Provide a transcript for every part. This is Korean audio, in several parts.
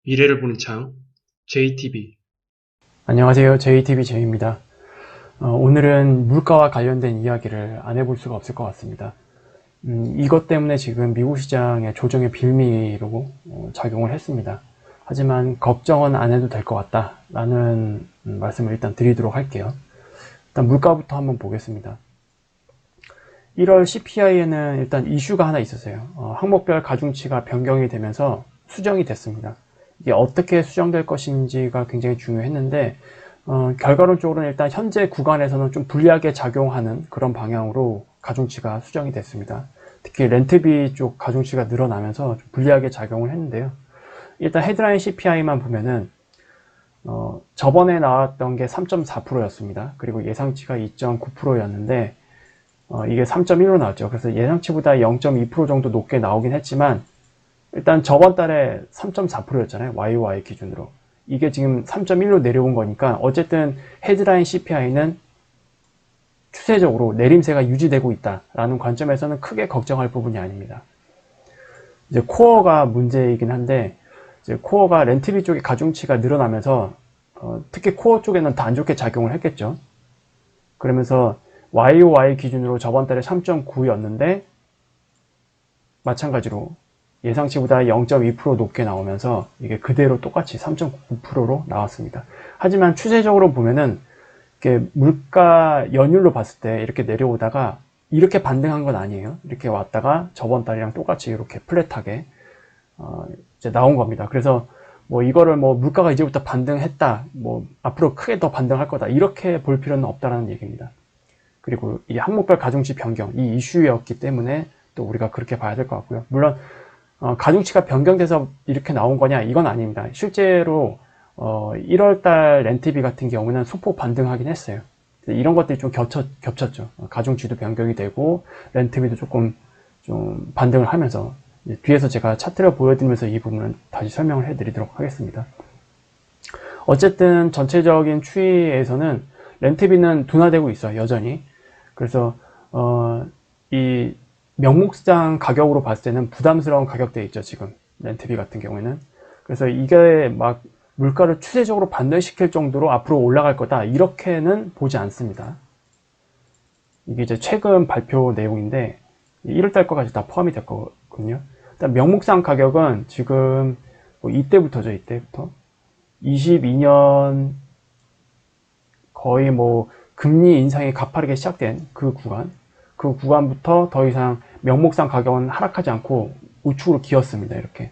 미래를 보는 창, JTB. 안녕하세요. JTB 제이입니다. 오늘은 물가와 관련된 이야기를 안 해볼 수가 없을 것 같습니다. 이것 때문에 지금 미국 시장의 조정의 빌미로 작용을 했습니다. 하지만 걱정은 안 해도 될 것 같다라는 말씀을 일단 드리도록 할게요. 일단 물가부터 한번 보겠습니다. 1월 CPI에는 일단 이슈가 하나 있었어요. 항목별 가중치가 변경이 되면서 수정이 됐습니다. 이게 어떻게 수정될 것인지가 굉장히 중요했는데 결과론적으로는 일단 현재 구간에서는 좀 불리하게 작용하는 그런 방향으로 가중치가 수정이 됐습니다. 특히 렌트비 쪽 가중치가 늘어나면서 좀 불리하게 작용을 했는데요. 일단 헤드라인 CPI만 보면은 저번에 나왔던 게 3.4%였습니다. 그리고 예상치가 2.9%였는데 이게 3.1로 나왔죠. 그래서 예상치보다 0.2% 정도 높게 나오긴 했지만 일단 저번 달에 3.4%였잖아요. YOY 기준으로. 이게 지금 3.1로 내려온 거니까 어쨌든 헤드라인 CPI는 추세적으로 내림세가 유지되고 있다라는 관점에서는 크게 걱정할 부분이 아닙니다. 이제 코어가 문제이긴 한데 이제 코어가 렌트비 쪽의 가중치가 늘어나면서 특히 코어 쪽에는 더 안 좋게 작용을 했겠죠. 그러면서 YOY 기준으로 저번 달에 3.9였는데 마찬가지로 예상치보다 0.2% 높게 나오면서 이게 그대로 똑같이 3.9%로 나왔습니다. 하지만 추세적으로 보면은 이렇게 물가 연율로 봤을 때 이렇게 내려오다가 이렇게 반등한 건 아니에요. 이렇게 왔다가 저번 달이랑 똑같이 이렇게 플랫하게 이제 나온 겁니다. 그래서 뭐 이거를 뭐 물가가 이제부터 반등했다, 뭐 앞으로 크게 더 반등할 거다 이렇게 볼 필요는 없다라는 얘기입니다. 그리고 이 항목별 가중치 변경 이 이슈였기 때문에 또 우리가 그렇게 봐야 될 것 같고요. 물론 가중치가 변경돼서 이렇게 나온 거냐 이건 아닙니다. 실제로 1월달 렌트비 같은 경우는 소폭 반등하긴 했어요. 이런 것들이 좀 겹쳤죠. 가중치도 변경이 되고 렌트비도 조금 좀 반등을 하면서 뒤에서 제가 차트를 보여드리면서 이 부분은 다시 설명을 해드리도록 하겠습니다. 어쨌든 전체적인 추이에서는 렌트비는 둔화되고 있어요. 여전히. 그래서 이 명목상 가격으로 봤을 때는 부담스러운 가격대에 있죠. 지금 렌트비 같은 경우에는. 그래서 이게 막 물가를 추세적으로 반등시킬 정도로 앞으로 올라갈 거다 이렇게는 보지 않습니다. 이게 이제 최근 발표 내용인데 1월달 거까지 다 포함이 됐거든요. 일단 명목상 가격은 지금 뭐 이때부터죠. 이때부터 22년 거의 뭐 금리 인상이 가파르게 시작된 그 구간부터 더 이상 명목상 가격은 하락하지 않고 우측으로 기었습니다. 이렇게.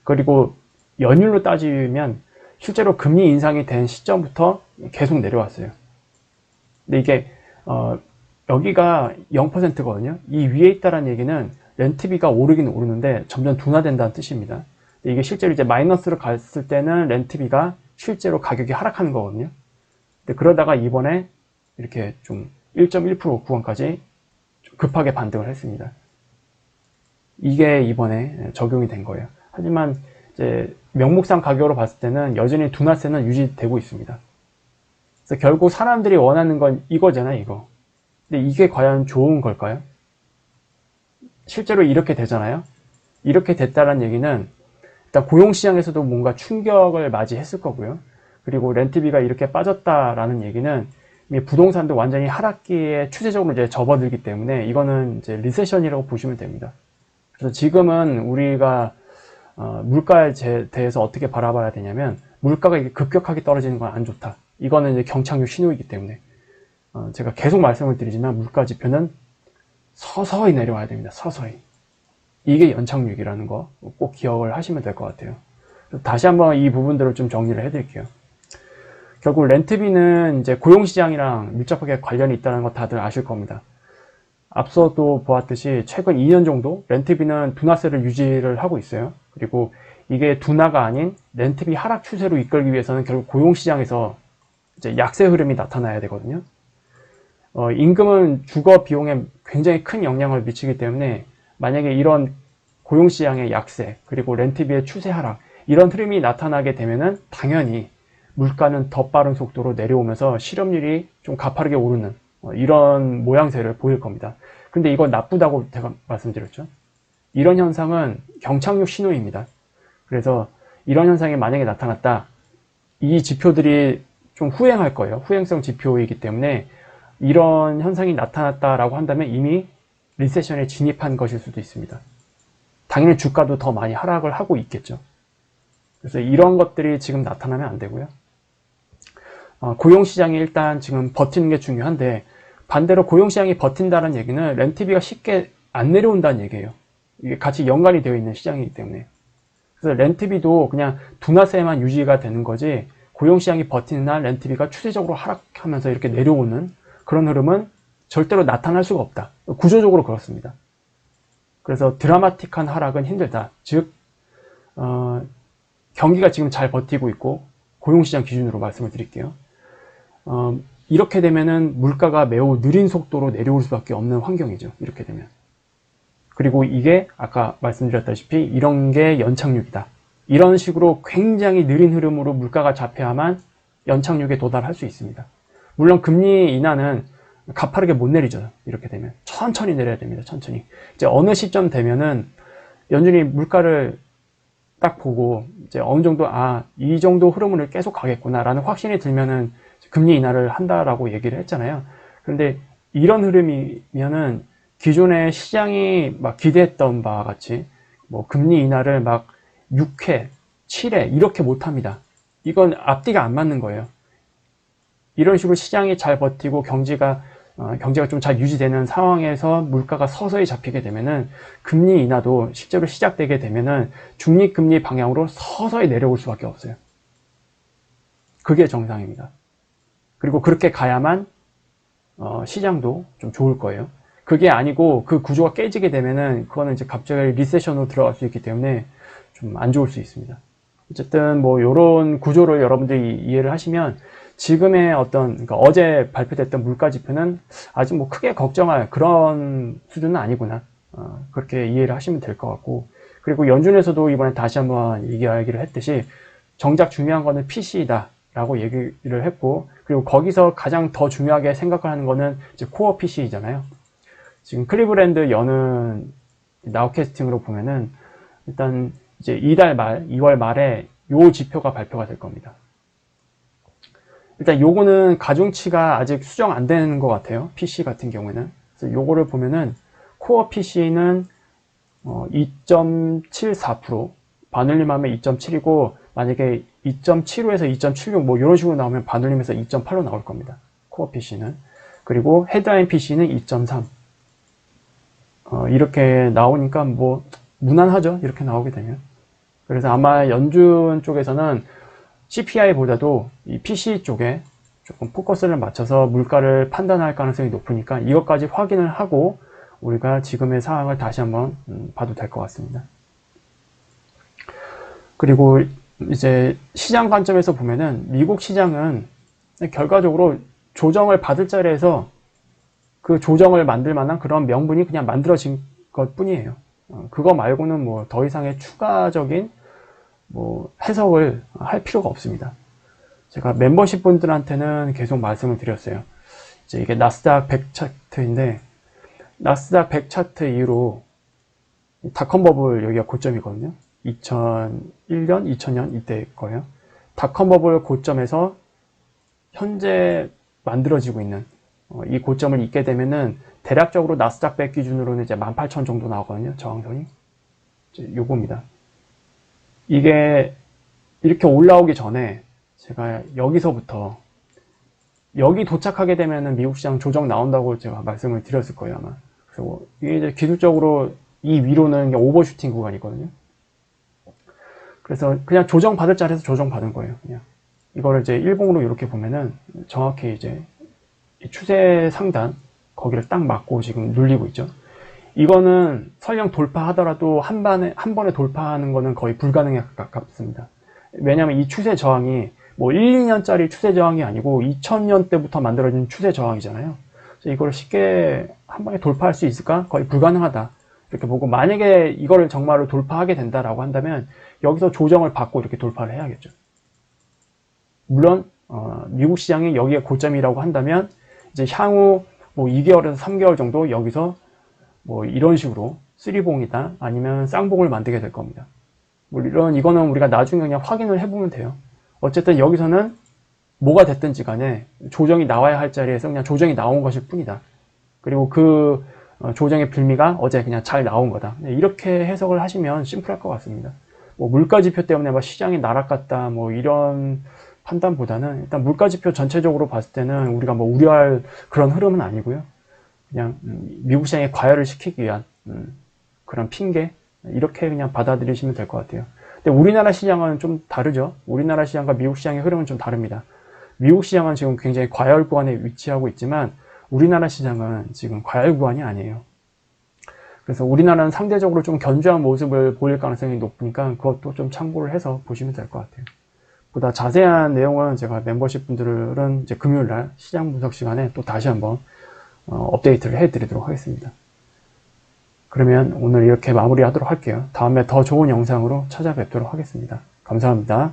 그리고 연율로 따지면 실제로 금리 인상이 된 시점부터 계속 내려왔어요. 근데 이게 여기가 0%거든요. 이 위에 있다는 얘기는 렌트비가 오르긴 오르는데 점점 둔화된다는 뜻입니다. 근데 이게 실제로 이제 마이너스로 갔을 때는 렌트비가 실제로 가격이 하락하는 거거든요. 근데 그러다가 이번에 이렇게 좀 1.1% 구간까지 급하게 반등을 했습니다. 이게 이번에 적용이 된 거예요. 하지만 이제 명목상 가격으로 봤을 때는 여전히 둔화세는 유지되고 있습니다. 그래서 결국 사람들이 원하는 건 이거잖아요, 이거. 근데 이게 과연 좋은 걸까요? 실제로 이렇게 되잖아요. 이렇게 됐다는 얘기는 일단 고용시장에서도 뭔가 충격을 맞이했을 거고요. 그리고 렌트비가 이렇게 빠졌다라는 얘기는 부동산도 완전히 하락기에 추세적으로 이제 접어들기 때문에 이거는 이제 리세션이라고 보시면 됩니다. 그래서 지금은 우리가 물가에 대해서 어떻게 바라봐야 되냐면 물가가 급격하게 떨어지는 건 안 좋다. 이거는 이제 경착륙 신호이기 때문에 제가 계속 말씀을 드리지만 물가 지표는 서서히 내려와야 됩니다. 서서히. 이게 연착륙이라는 거 꼭 기억을 하시면 될 것 같아요. 다시 한번 이 부분들을 좀 정리를 해드릴게요. 결국 렌트비는 이제 고용시장이랑 밀접하게 관련이 있다는 거 다들 아실 겁니다. 앞서도 보았듯이 최근 2년 정도 렌트비는 둔화세를 유지를 하고 있어요. 그리고 이게 둔화가 아닌 렌트비 하락 추세로 이끌기 위해서는 결국 고용시장에서 이제 약세 흐름이 나타나야 되거든요. 임금은 주거 비용에 굉장히 큰 영향을 미치기 때문에 만약에 이런 고용시장의 약세 그리고 렌트비의 추세 하락 이런 흐름이 나타나게 되면은 당연히 물가는 더 빠른 속도로 내려오면서 실업률이 좀 가파르게 오르는 이런 모양새를 보일 겁니다. 근데 이건 나쁘다고 제가 말씀드렸죠. 이런 현상은 경착륙 신호입니다. 그래서 이런 현상이 만약에 나타났다. 이 지표들이 좀 후행할 거예요. 후행성 지표이기 때문에 이런 현상이 나타났다라고 한다면 이미 리세션에 진입한 것일 수도 있습니다. 당연히 주가도 더 많이 하락을 하고 있겠죠. 그래서 이런 것들이 지금 나타나면 안 되고요. 고용시장이 일단 지금 버티는 게 중요한데 반대로 고용시장이 버틴다는 얘기는 렌트비가 쉽게 안 내려온다는 얘기예요. 이게 같이 연관이 되어 있는 시장이기 때문에. 그래서 렌트비도 그냥 둔화세만 유지가 되는 거지 고용시장이 버티는 날 렌트비가 추세적으로 하락하면서 이렇게 내려오는 그런 흐름은 절대로 나타날 수가 없다. 구조적으로 그렇습니다. 그래서 드라마틱한 하락은 힘들다. 즉 경기가 지금 잘 버티고 있고 고용시장 기준으로 말씀을 드릴게요. 이렇게 되면은 물가가 매우 느린 속도로 내려올 수밖에 없는 환경이죠. 이렇게 되면. 그리고 이게 아까 말씀드렸다시피 이런 게 연착륙이다. 이런 식으로 굉장히 느린 흐름으로 물가가 잡혀야만 연착륙에 도달할 수 있습니다. 물론 금리 인하는 가파르게 못 내리죠. 이렇게 되면 천천히 내려야 됩니다. 천천히. 이제 어느 시점 되면은 연준이 물가를 딱 보고 이제 어느 정도 이 정도 흐름을 계속 가겠구나라는 확신이 들면은 금리 인하를 한다라고 얘기를 했잖아요. 그런데 이런 흐름이면은 기존의 시장이 막 기대했던 바와 같이 뭐 금리 인하를 막 6회, 7회 이렇게 못 합니다. 이건 앞뒤가 안 맞는 거예요. 이런 식으로 시장이 잘 버티고 경제가 좀 잘 유지되는 상황에서 물가가 서서히 잡히게 되면은 금리 인하도 실제로 시작되게 되면은 중립금리 방향으로 서서히 내려올 수밖에 없어요. 그게 정상입니다. 그리고 그렇게 가야만 시장도 좀 좋을 거예요. 그게 아니고 그 구조가 깨지게 되면은 그거는 이제 갑자기 리세션으로 들어갈 수 있기 때문에 좀 안 좋을 수 있습니다. 어쨌든 뭐 이런 구조를 여러분들이 이해를 하시면 지금의 그러니까 어제 발표됐던 물가 지표는 아직 뭐 크게 걱정할 그런 수준은 아니구나. 그렇게 이해를 하시면 될 것 같고. 그리고 연준에서도 이번에 다시 한번 이야기를 했듯이 정작 중요한 거는 PC이다 라고 얘기를 했고, 그리고 거기서 가장 더 중요하게 생각을 하는 거는 이제 코어 PC이잖아요. 지금 클리브랜드 여는 나우캐스팅으로 보면은 일단 이제 이달 말, 2월 말에 요 지표가 발표가 될 겁니다. 일단 요거는 가중치가 아직 수정 안 되는 것 같아요. PC 같은 경우에는. 그래서 요거를 보면은 코어 PC는 2.74%, 반올림하면 2.7이고 만약에 2.75에서 2.76 뭐 이런 식으로 나오면 반올림에서 2.8로 나올 겁니다. 코어 PC는. 그리고 헤드라인 PC는 2.3. 이렇게 나오니까 뭐 무난하죠. 이렇게 나오게 되면. 그래서 아마 연준 쪽에서는 CPI보다도 이 PC 쪽에 조금 포커스를 맞춰서 물가를 판단할 가능성이 높으니까 이것까지 확인을 하고 우리가 지금의 상황을 다시 한번 봐도 될 것 같습니다. 그리고 이제 시장 관점에서 보면은 미국 시장은 결과적으로 조정을 받을 자리에서 그 조정을 만들 만한 그런 명분이 그냥 만들어진 것 뿐이에요. 그거 말고는 뭐 더 이상의 추가적인 뭐 해석을 할 필요가 없습니다. 제가 멤버십 분들한테는 계속 말씀을 드렸어요. 이제 이게 나스닥 100 차트인데 나스닥 100 차트 이후로 닷컴 버블 여기가 고점이거든요. 2001년, 2000년 이때 거예요. 닷컴 버블 고점에서 현재 만들어지고 있는 이 고점을 잇게 되면은 대략적으로 나스닥 100 기준으로는 이제 18,000 정도 나오거든요. 저항선이. 요겁니다. 이게 이렇게 올라오기 전에 제가 여기서부터 여기 도착하게 되면은 미국 시장 조정 나온다고 제가 말씀을 드렸을 거예요, 아마. 그래서 이게 이제 기술적으로 이 위로는 오버슈팅 구간이거든요. 그래서 그냥 조정 받을 자리에서 조정 받은 거예요, 그냥. 이거를 이제 일봉으로 이렇게 보면은 정확히 이제 추세 상단 거기를 딱 맞고 지금 눌리고 있죠. 이거는 설령 돌파하더라도 한 번에 돌파하는 거는 거의 불가능에 가깝습니다. 왜냐하면 이 추세 저항이 뭐 1, 2년짜리 추세 저항이 아니고 2000년 때부터 만들어진 추세 저항이잖아요. 그래서 이걸 쉽게 한 번에 돌파할 수 있을까? 거의 불가능하다. 이렇게 보고 만약에 이거를 정말로 돌파하게 된다라고 한다면 여기서 조정을 받고 이렇게 돌파를 해야겠죠. 물론 미국 시장이 여기에 고점이라고 한다면 이제 향후 뭐 2개월에서 3개월 정도 여기서 뭐 이런 식으로 쓰리봉이다 아니면 쌍봉을 만들게 될 겁니다. 뭐 이거는 우리가 나중에 그냥 확인을 해보면 돼요. 어쨌든 여기서는 뭐가 됐든지 간에 조정이 나와야 할 자리에서 그냥 조정이 나온 것일 뿐이다. 그리고 그 조정의 빌미가 어제 그냥 잘 나온 거다. 이렇게 해석을 하시면 심플할 것 같습니다. 뭐 물가지표 때문에 막 시장이 날아갔다 뭐 이런 판단보다는 일단 물가지표 전체적으로 봤을 때는 우리가 뭐 우려할 그런 흐름은 아니고요. 그냥 미국 시장에 과열을 시키기 위한 그런 핑계 이렇게 그냥 받아들이시면 될 것 같아요. 근데 우리나라 시장은 좀 다르죠. 우리나라 시장과 미국 시장의 흐름은 좀 다릅니다. 미국 시장은 지금 굉장히 과열 구간에 위치하고 있지만 우리나라 시장은 지금 과열 구간이 아니에요. 그래서 우리나라는 상대적으로 좀 견조한 모습을 보일 가능성이 높으니까 그것도 좀 참고를 해서 보시면 될 것 같아요. 보다 자세한 내용은 제가 멤버십 분들은 이제 금요일날 시장 분석 시간에 또 다시 한번 업데이트를 해드리도록 하겠습니다. 그러면 오늘 이렇게 마무리하도록 할게요. 다음에 더 좋은 영상으로 찾아뵙도록 하겠습니다. 감사합니다.